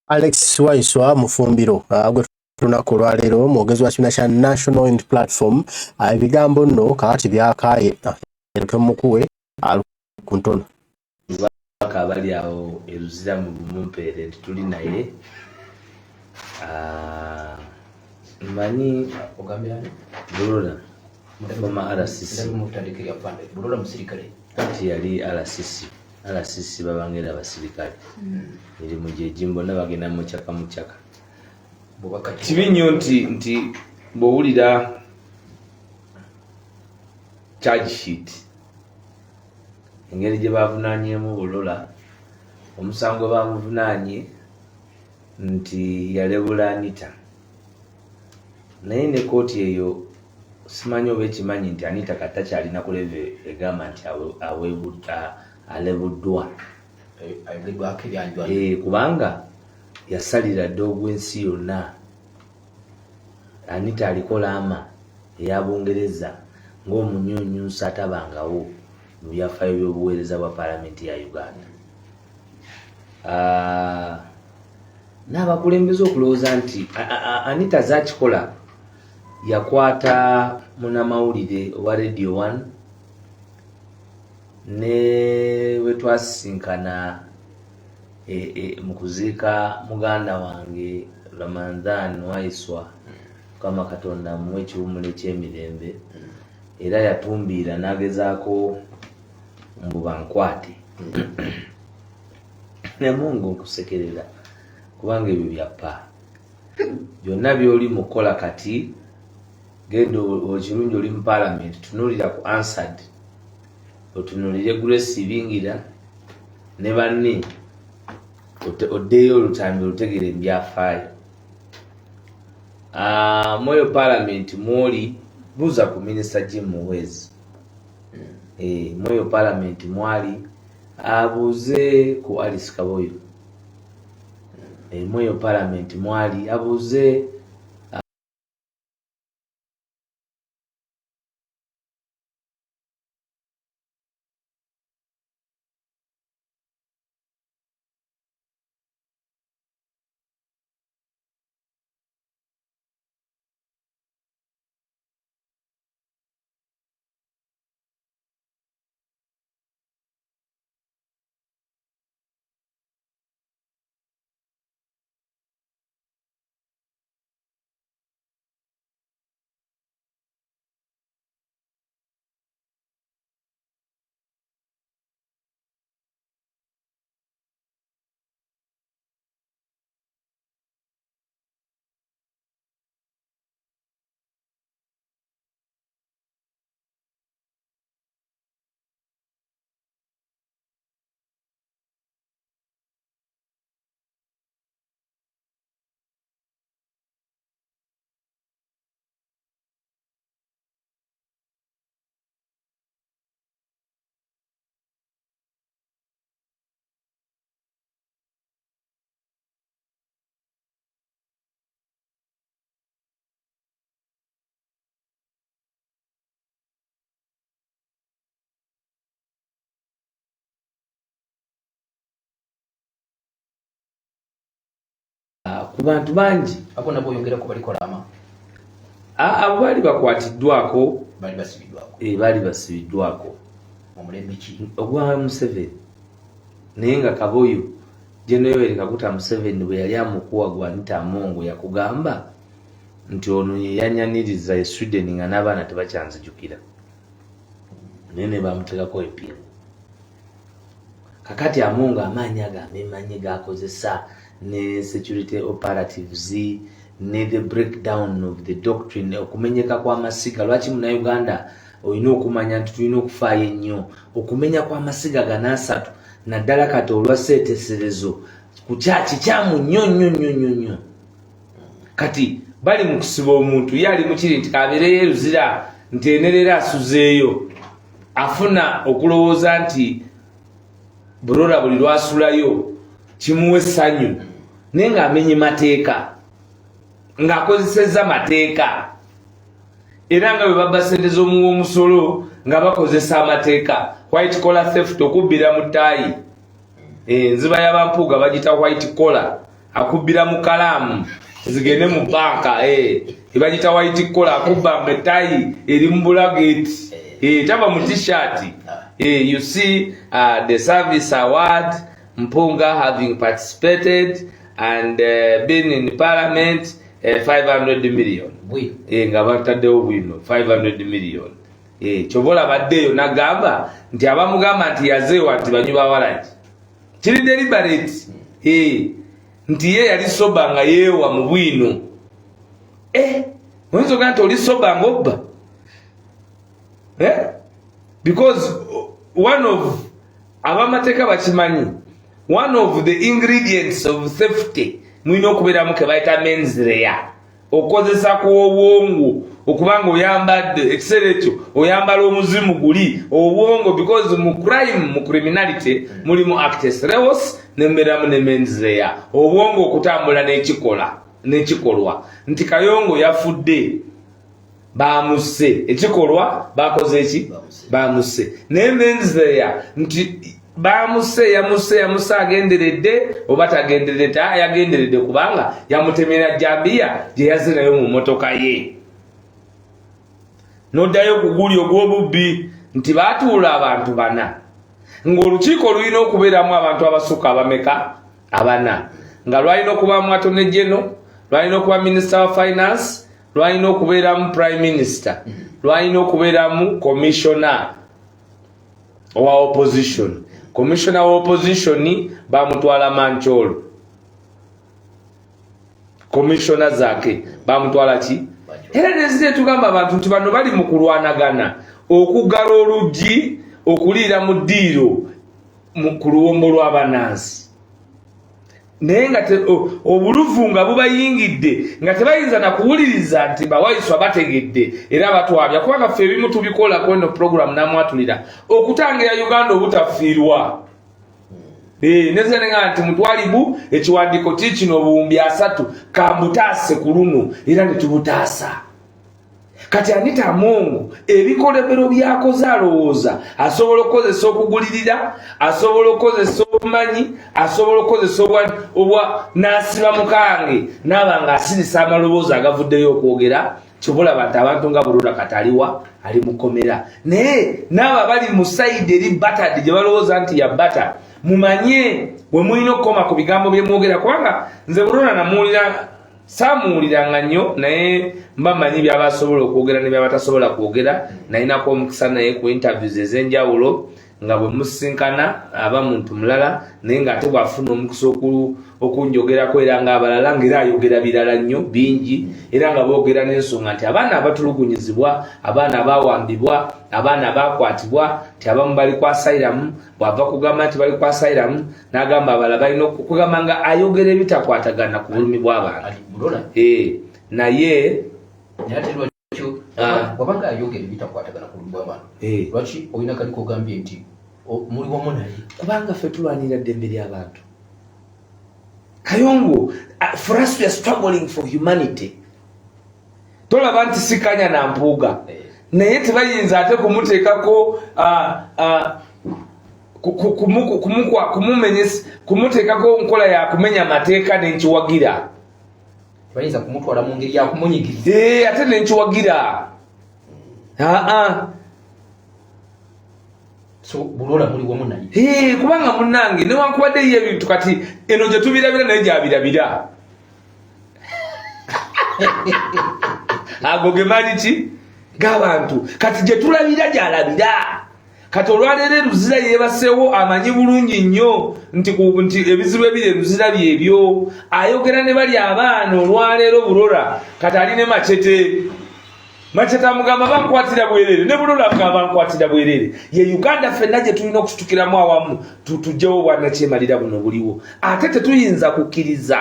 Alex Waiswa Mufumbiro gwe lunaku olwaleero mwogezi wa kibiina kya National Unity Platform ebigambo nno kakati byakaaye mukuwe ku ntono abali awo eruzira mu bumumpeere nti tuli naye mmanyi ogambye Bulola former RCC Bulola musirikale kati yali RCC babangira abasirikale mirimu gye jimbo nabagenda mukyaka kibi nnyo nti bw'owulira charge sheet engeri gye bavunaanyemu Bulola omusango bamuvunaanye nti yalebula Anita naye ne kooti eyo simanyi oba ekimanyi nti Anita kati takyalina ku leve egamba nti alebuddwa kubanga yasalira dde ogw'ensi yonna. Anita aliko laama eya Bungereza ng'omunyuunyuusa atabangawo mu byafaayo by'obuweereza bwa paalamenti ya Uganda. N'abakulembeze okulowooza nti Anita zakikola yakwata munnamawulire owa Radio 1 ne we twasisinkana mu kuziika muganda wange Ramadhan Waiswa Mukama Katonda muwe ekiwummulo eky'emirembe era yatumbiira n'agezaako mbu bankwate nemungu nkusekerera kubanga ebyo byappa byonna by'oli mukola kati genda ekirungi oli mu paalamenti tunuulira ku Ansard otunuulire Grace Bingira ne banne oddeyo olutambi olutegere ebyafaayo. Mweyo paalamenti mwoli buuza ku minisita Jim Muhwezi mweyo paalamenti mwali abuuze ku Alice Kaboyo mweyo paalamenti mwali abuuze ku bantu bangi abo nabo oyongera ku balikola abo baali bakwatiddwako baali basibiddwako mu mulembe ki ogwa Museveni naye nga Kaboyo General Kaguta Museveni bwe yali amukuwa gwa Anita Amongo yakugamba nti ono ye yanyaniriza e Sweden nga n'abaana tebakyanzijukira naye ne bamuteekako empingu. Kakati Amongo amaanyi agamemanye gakozesa ne security operatives ne the breakdown of the doctrine okumenyeka kw'amasiga. Lwaki Munnayuganda olina okumanya nti tulina okufaayo ennyo okumenya kw'amasiga ganaasatu naddala kati olwa sseeteeserezo ku kikyamu nnyo kati bali mu kusiba omuntu ye ali mukiri nti kabeereyo eruzira nti enerera asuzeeyo afuna okulowooza nti Bulola buli lwasulayo kimuwa essanyu naye ng'amenye mateeka ng'akozesezza mateeka era nga bwe babba ssente z'omusolo nga bakozesa amateeka. White collar theft okubbira mu ttaayi enziba y'abampuuga bagita white collar akubira mu kalamu zigende mu banka ibajita white collar akuba metai eri mbulageti taba mu t-shirt you see the service award Mpunga having participated and been in parliament 500 million nga bataddewo bwino 500 million chobola baddeyo nagamba nti abamugamba nti yazeewa nti banyuba walaki kiri deliberate nti ye yali soba nga yeewa mu bwino oyinza ogaa nti oli soba nga obba because one of abamateeka bakimanyi one of the ingredients of safety mwina okubeeramu ke bayita mens rea okozesa ku obwongo okubanga oyambadde ekiseera ekyo oyambala omuzimu guli obwongo because mu crime mu criminality mulimu actus reus nembeeramu ne mens rea obwongo okutambula n'ekikolwa nti Kayongo yafudde bamusse ekikolwa bakoze eki bamusse ne mens rea nti bamusse yamusse agenderedde oba tagenderedde yagenderedde kubanga yamutemera jambia gye yazirayo mu motoka ye noddayo kuguli ogw'obubbi nti baatuula abantu bana ng'olukiiko lulina okubeeramu abantu abasukka abameka abana nga lwalina okubamu attorney general lwalina okuba minister wa finance lwalina okubeeramu prime minister lwalina okubeeramu commissioner wa opposition commissioner wa opposition bamutwala Mancholo commissioner zake bamutwala ki era nezite tugamba abantu nti bano bali mu kulwanagana okugala oluggi okuliira mu ddiiro ku luwombo lw'abanansi naye nga obuluvu nga bubayingidde nga tebayinza na kuwuliriza nti bawayiswa bategedde era batwabya kubanga ffe ebimu tubikola kweno program namwatulira okutangira Uganda obutafiirwa nezenenga nti mutwalibu ekiwandiiko kino obuwumbi 3 kambutaase ku luno era netubutaasa kati Anita Amongo ebikolebero byakoze alowooza asobola okukozesa okugulirira asobola okukozesa obumanyi asobola okukozesa obwa nasiba mukange n'abanga asirisa amaloboozi agavuddeyo okwogera kyobola abantu nga Bulola kataliwa ali mukomera naye n'abo bali mu sayidi eri batadi gye balowooza nti ya bata mumanye bwe mulina okukoma ku bigambo bye mwogera kubanga nze Bulola namuwulira samuwuliranga nnyo naye mbamanyi byabasobola okwogera ne byabatasobola kwogera nayinako omukisa naye ku interviews ez'enjawulo nga bwe musinkana aba muntu mulala naye ng'ate bw'afuna omukisa okunjogerako era ng'abalala ng'era ayogera birala nnyo bingi era nga boogera n'ensonga nti abaana abatulugunyizibwa abaana abawambibwa abaana abakwatibwa nti abamu bali kwa asylum bw'ava kugamba nti bali kwa asylum n'agamba abalala balina okugamba nga ayogera ebitakwatagana ku bulumi bw'abantu naye wabanga ayogera ebitakwatagana ku bulumi bw'abantu lwaki olina kali kogambye nti muli wamu naye kubanga ffe tulwanira ddembe ly'abantu Kayongo for us we are struggling for humanity tolaba nti sikanya na mpuuga naye tebayinza ate kumuteekako kumuteekako nkola ya kumenya mateeka n'enkiwagira bayinza kumutwala mu ngeri ya kumunyigiriza ate n'enkiwagira so Bulola muli wamu naye kubanga munnange newankubadde ye ebintu kati eno gye tubirabira naye gyabirabira ago ge maanyi ki g'abantu kati gye tulabira gyalabira kati olwaleero eruzira yeebaseewo amanyi bulungi nnyo nti ebizibu ebiri eruzira byebyo ayogera ne bali abaana olwaleero Bulola kati ali ne Machete amugamba bankwatira bwerere ne Bulola amugamba bankwatira bwerere ye Uganda ffenna gye tulina okusitukiramu awamu tujjewo bwannakyemalira buno buliwo ate tetuyinza kukkiriza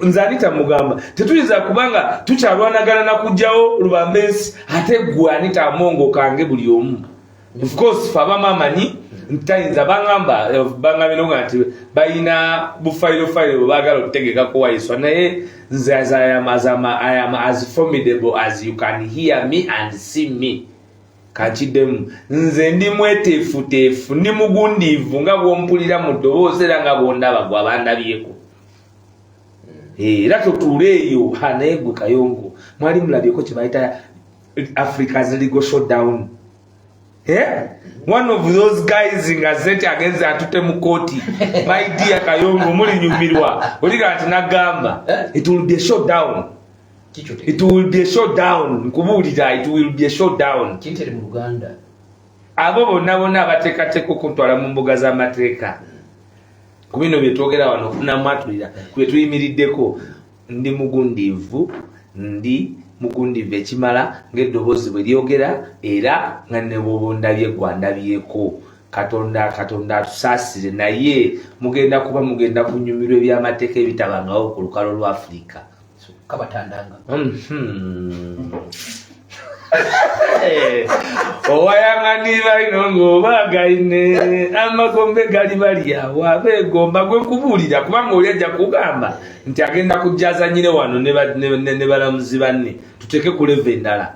nze Anita mugamba tetuyinza kubanga tukyalwanagana nakugjawo Lubambensi ate gwe Anita Amongo kange buli omu of course fa bamamanyi ntayinza bangambye nonga nti bayina bufayiro baagala okutegekako wayiswa naye nze I am as formidable as you can hear me and see me kakiddemu nze ndi mweteefuteefu ndi mugundiivu nga bw'ompulira mu ddoboozi era nga bw'ondaba gwe abandabyeko era totuuleeyo naye gwe Kayongo mwali mulabyeko kye bayita Africa's legal showdown. One of those guys nga zeti agenze atute mu kooti my dear Kayongo muli nyumirwa oliga ati nagamba it will be a showdown. It will be a showdown. Nkubulira it will be a showdown. Kintere mu Uganda. Abo bonna abateekateeka okuntwala mu mbuga z'amateeka. Ku bino bye twogera wano okufuna mwatulira kwe tuyimiriddeko ndi mugundivu ekimala ng'eddoboozi bwe lyogera era nga ne bw'obondabye gwandabyeko Katonda atusaasire naye mugenda kunyumirwa eby'amateeka ebitabangawo ku lukalu lwa Afrika. Kabatandanga. Owayanganira ino ng'obaagaine amagombe gali balyawo abeegomba gwe kubuulira kubanga oli ajja kugamba nti agenda kujjaza nyine wano ne balamuzi banne tuteeke ku leve endala.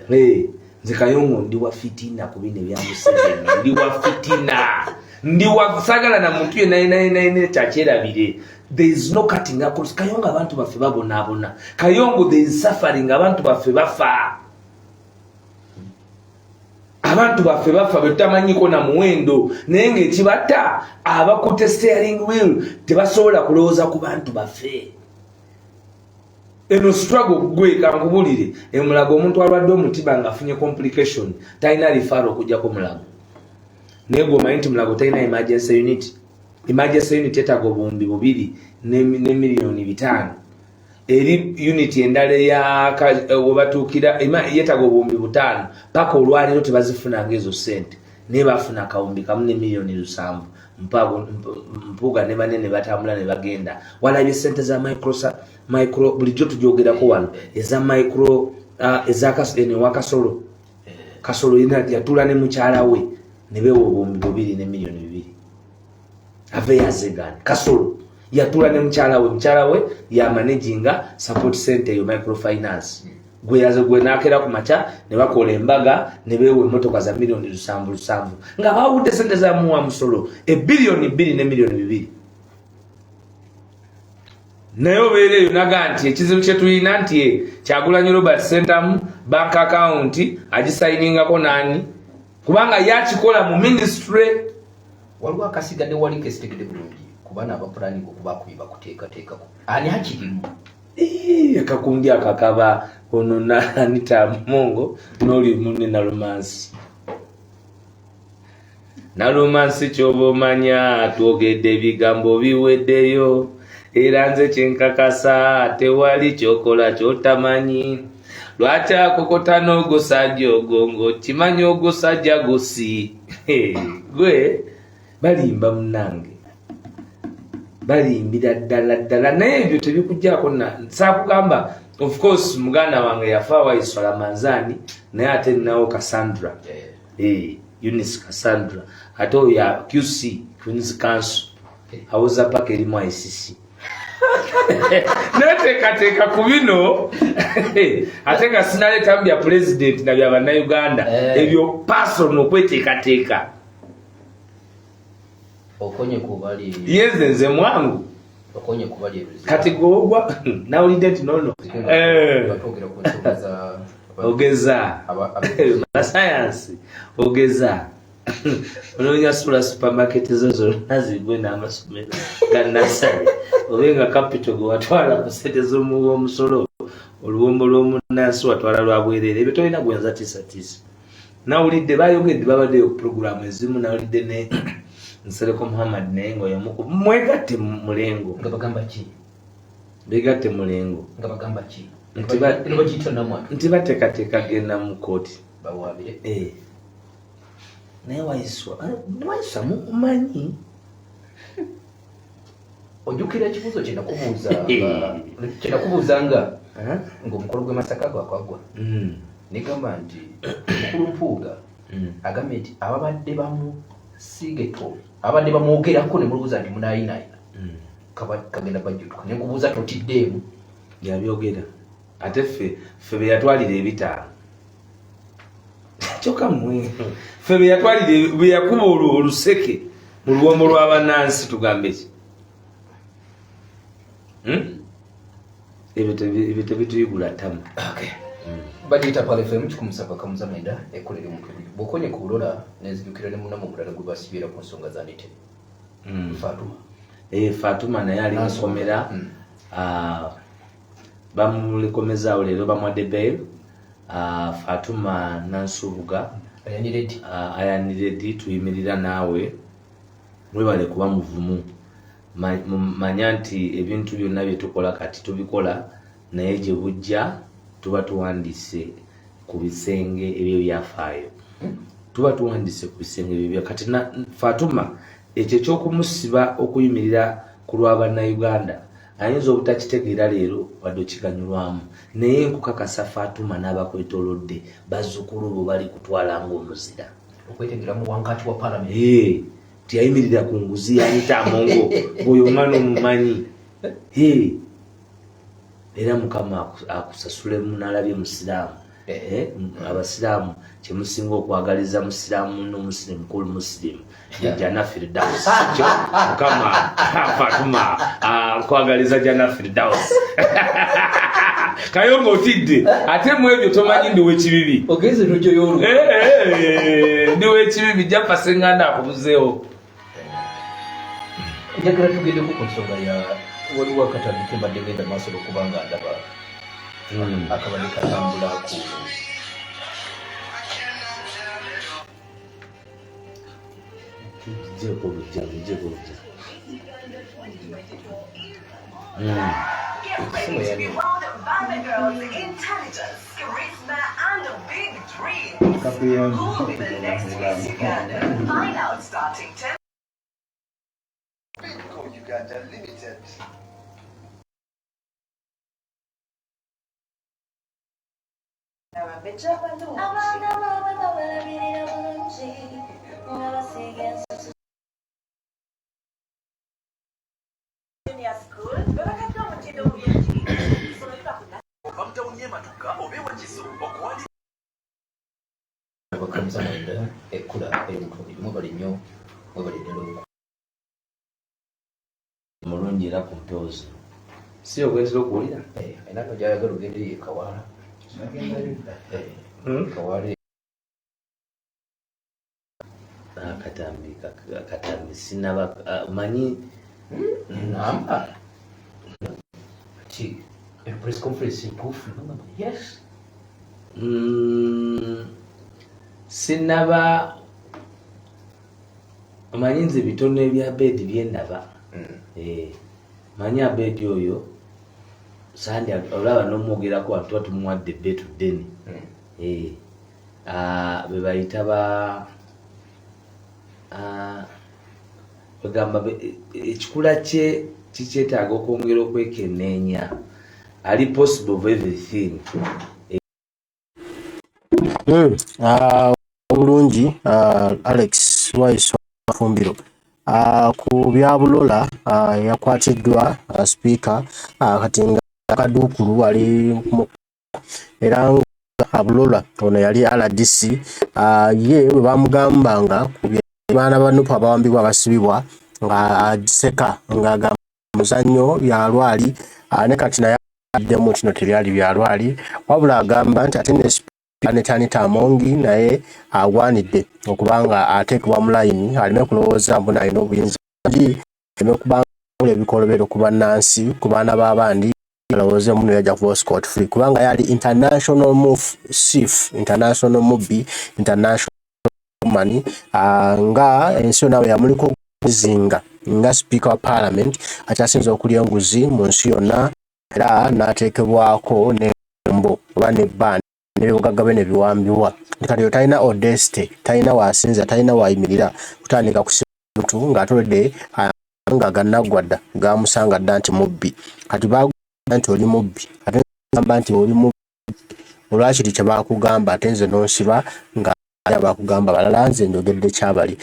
Nze Kayongo ndi wa fitina ku bino ebya Museveni, ndi wa fitina, ndi wa sagala na muntu yenna kyakyerabire. There is no cutting across. Kayongo abantu baffe babonaabona. Kayongo there is suffering, abantu baffe bafa. Abantu baffe bafa betamanyiko na muwendo naye ng'ekibatta abakutte steering wheel tebasobola kulowooza ku bantu baffe. Eno struggle gwe kankubulire emulago omuntu alwadde omutima ng'afunye complication talina rifaro okujjako mulago. Naye gwomanyi nti mulago talina emergency unit. Emergency unit yetaaga obuwumbi 2 ne miliyoni 5. Eri unit endala webatuukira yetaaga obuwumbi 5 paka olwaliro tebazifuna ng'ezo sente naye bafuna akawumbi kamu ne miliyoni 7. Mpuuga ne banene batambula ne bagenda. Walabye sente za micro bulijjo tujoogerako wano eza micro ewa Kasolo. Kasolo yatuula ne mukyala we ne beewa obuwumbi 2 ne miliyoni 2. Ave yazegani Kasolo yatuula ne mukyala we ya managinga support center yo microfinance. Gwe nakera ku macha ne bakola embaga ne beewa emmotoka za miliyoni 7 nga bawudde sente za muwa Musolo billion 2 ne miliyoni 2. Naye obeereyo naga nti ekizibu kye tulina nti Kyagulanyi Robert Sentamu bank account agisayiningako nani kubanga yakikola mu ministry. Waliwo akasigadde wali kesitegedde bulungi kubana abapulani okubakubiba kuteekateekako ani akirimu akakundi akakaba ono na Anita Mongo n'oli munne na romansi kyoba omanya twogedde ebigambo biweddeyo era nze kyenkakasa tewali kyokola kyotamanyi lwaki akokota n'ogosajja ogongo kimanyi ogosajja gosi gwe balimba munange balimbira ddala naye ebyo tebikujjaako saakugamba of course muganda wange yafa Waiswala Manzani naye ate ninawo Cassandra Eunice Cassandra ate oyo ya QC Queen's Council awuza paka erimu ICC neteekateeka ku bino ate nga sinaleeta bya president na bya bannayuganda ebyo personal okweteekateeka okonye kubali nze mwangu okonye kubali kati gogwa nawulidde nti nono batogera ku nsonga za ogeza science ogeza ononya sula supermarket zozo nazigwe n'amasomero ga nasale obenga capital gwe watwala ku sente z'omuwa omusolo oluwombo lw'omunnansi watwala lwa bwerere ebyo tolina gwenza tiisa nawulidde bayogedde babadde ku programu ezimu nawulidde ne Nsereko Muhammad naye ng'oyomuku mwegatte mulengo nga bagamba ki begatte mulengo nga bagamba ki nti bateekateeka genda mu kooti bawaabire naye Waiswa mumanyi ojjukira ekibuuzo kyenakubuuza nga ng'omukolo gwe Masaka gwakwagwa negamba nti omukulu Mpuuga agambye nti ababadde bamusigeto abadde bamwogerako ne mulowooza nti munaayinaayina kagenda bajjutuka ne nkubuuza totiddeemu yabyogera ate ffe be yatwalira ebitaano kyokka mmwe ffe be yatwalira bwe yakuba oluseke mu luwombo lw'abannansi tugambe ki ebyo tebituyigula ttamu. Bagiyita Pal FM 107.9 ekolera omutwe guli bw'okonye ku Bulola n'enzijukira ne munnamu omulala gwe basibyera ku nsonga za Nite. Fatuma. Fatuma naye ali musomera bamulekomezaawo leero bamwadde bail. Fatuma Nansubuga ayaniredi tuyimirira naawe mwebale kuba muvumu. Manya nti ebintu byonna bye tukola kati tubikola naye gye bujja tuba tuwandiise ku bisenge ebyo byafaayo. Tuba tuwandiise ku bisenge ebyo kati Fatuma ekyo eky'okumusiba okuyimirira ku lw'Abannayuganda ayinza obutakitegeera leero wadde okiganyulwamu naye nkukakasa Fatuma n'abakwetoolodde bazzukulu bo bali kutwala ng'omuzira okwetegera mu wankati wa Parliament. Tiyayimirira ku nguzi yayita amongo bw'oyo omwana omumanyi. Era Mukama akusasulemu n'alabye Musiraamu. Abasiraamu kyemusinga okwagaliza Musiraamu n'Omusirimu kul Muslim Jannah Firdaus. Mukama Fatuma akwagaliza Jannah Firdaus. Kayongo otidde ate mu ebyo tomanyi ndi w'ekibibi. Ogeze rojo y'olu. Ndi w'ekibibi jjapa senganda akubuzeewo. Njagala tugendeko ku nsonga ya waliwo akatandike mbadde genda maaso okubanga ndaba akabadde katambula ku Uganda Limited. Mulungi era ku mpoozi si ogwenzera okuwulira enako gyayagala ogende ye Kawaala Kawaala katambi sinaba manyi namba ki press conference ntuufu yes sinaba manyi nze bitono ebya bedi byendaba. Manyi abedi oyo sandi olaba n'omwogerako abantu tuba tumuwadde betu ddene. Be bayita bagamba ekikula kye kikyetaaga okwongera okwekenneenya ali possible of everything. Bulungi Alex Wise Mafumbiro. Ku bya Bulola yakwatiddwa speaker kati nga Kaduukulu ali era Bulola ono yali RDC ye bwe bamugambanga ku baana ba Nuupu abawambibwa basibibwa nga aseka nga muzannyo byalwali ne kati naye addemu kino tebyali byalwali wabula agamba nti ate ne Aneta Amongi naye agwanidde okubanga ateekebwa mu layini aleme kulowooza mbona alina obuyinza aleme kubanga ebikolobero ku bannansi ku baana b'abandi alowooze muno yajja kuba Scott free kubanga yali international move chief international mubbi international money nga ensi yonna bwe yamuliko okuzinga nga speaker wa parliament akyasinza okulya enguzi mu nsi yonna era n'ateekebwako n'embo oba n'ebbaani n'ebibugagga bye ne biwambibwa kati yo talina odeste talina waasinza talina waayimirira kutandika kusiba muntu ng'atolodde nga gannaggwadda gamusanga dda nti mubbi kati bagamba nti oli mubbi ate gamba nti oli mubbi olwakiri kye baakugamba ate nze n'onsiba nga bakugamba balala nze njogedde kyabali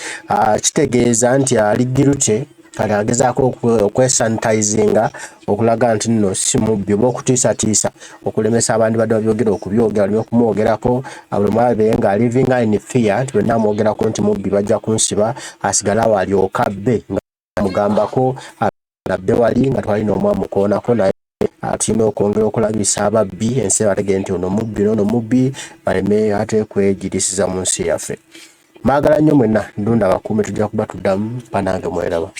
kitegeeza nti ali guilty kati agezaako okwesanitizinga okulaga nti nno si mubbi oba okutiisatiisa okulemesa abandi badde babyogera okubyogera oleme okumwogerako buli mulabe nga livinga in fear nti bwenna amwogerako nti mubbi bajja kunsiba asigale awo alyoka bbe nga mugambako abbe wali nga twalina omwamukoonako naye tulina okwongera okulabisa ababbi ensi bategere nti ono mubbi baleme ate kwegirisiza mu nsi yaffe. Maagala nnyo mwenna ndunda abakuume tujja kuba tuddamu panange mweraba.